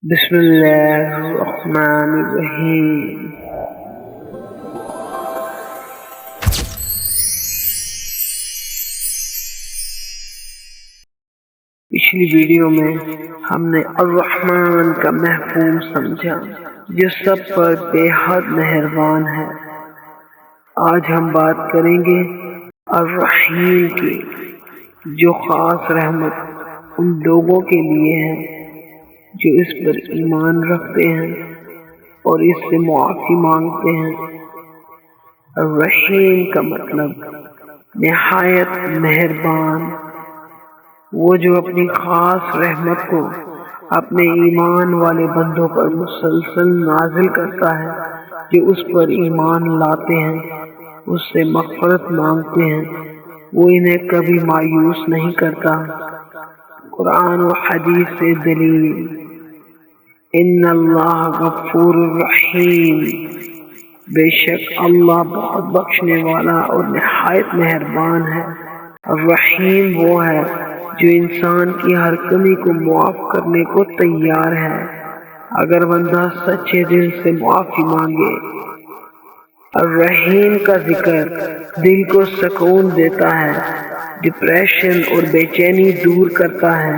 بسم اللہ الرحمن الرحیم۔ پچھلی ویڈیو میں ہم نے الرحمن کا مفہوم سمجھا جو سب پر بے حد مہربان ہے۔ آج ہم بات کریں گے الرحیم کی، جو خاص رحمت ان لوگوں کے لیے ہے جو اس پر ایمان رکھتے ہیں اور اس سے معافی مانگتے ہیں۔ الرحیم کا مطلب نہایت مہربان، وہ جو اپنی خاص رحمت کو اپنے ایمان والے بندوں پر مسلسل نازل کرتا ہے جو اس پر ایمان لاتے ہیں، اس سے مغفرت مانگتے ہیں، وہ انہیں کبھی مایوس نہیں کرتا۔ قرآن و حدیث سے دلیل، ان اللہ غفور الرحیم، بے شک اللہ بہت بخشنے والا اور نہایت مہربان ہے۔ الرحیم وہ ہے جو انسان کی ہر کمی کو معاف کرنے کو تیار ہے اگر بندہ سچے دل سے معافی مانگے۔ الرحیم کا ذکر دل کو سکون دیتا ہے، ڈپریشن اور بے چینی دور کرتا ہے،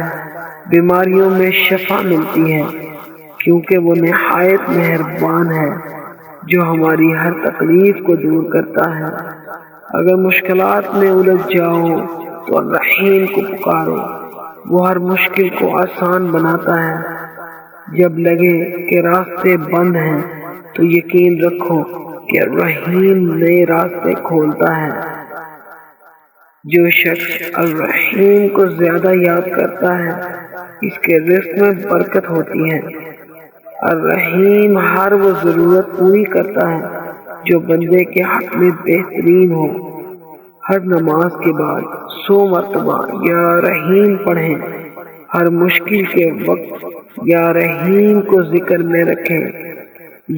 بیماریوں میں شفا ملتی ہے، کیونکہ وہ نہایت مہربان ہے جو ہماری ہر تکلیف کو دور کرتا ہے۔ اگر مشکلات میں الجھ جاؤ تو الرحیم کو پکارو، وہ ہر مشکل کو آسان بناتا ہے۔ جب لگے کہ راستے بند ہیں تو یقین رکھو کہ الرحیم نئے راستے کھولتا ہے۔ جو شخص الرحیم کو زیادہ یاد کرتا ہے اس کے رزق میں برکت ہوتی ہے۔ الرحیم ہر وہ ضرورت پوری کرتا ہے جو بندے کے حق میں بہترین ہو۔ ہر نماز کے بعد 100 مرتبہ یا رحیم پڑھیں، ہر مشکل کے وقت یا رحیم کو ذکر میں رکھیں۔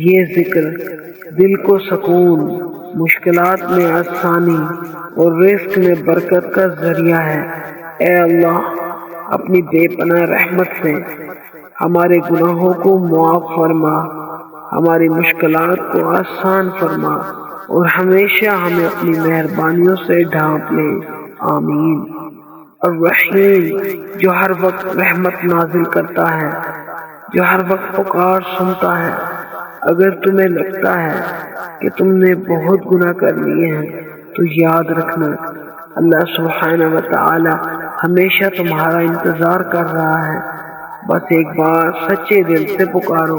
یہ ذکر دل کو سکون، مشکلات میں آسانی اور رزق میں برکت کا ذریعہ ہے۔ اے اللہ، اپنی بے پناہ رحمت سے ہمارے گناہوں کو معاف فرما، ہماری مشکلات کو آسان فرما اور ہمیشہ ہمیں اپنی مہربانیوں سے ڈھانپ لے، آمین۔ الرحیم جو ہر وقت رحمت نازل کرتا ہے، جو ہر وقت پکار سنتا ہے۔ اگر تمہیں لگتا ہے کہ تم نے بہت گناہ کر لیے ہیں تو یاد رکھنا اللہ سبحانہ و تعالی ہمیشہ تمہارا انتظار کر رہا ہے، بس ایک بار سچے دل سے پکارو۔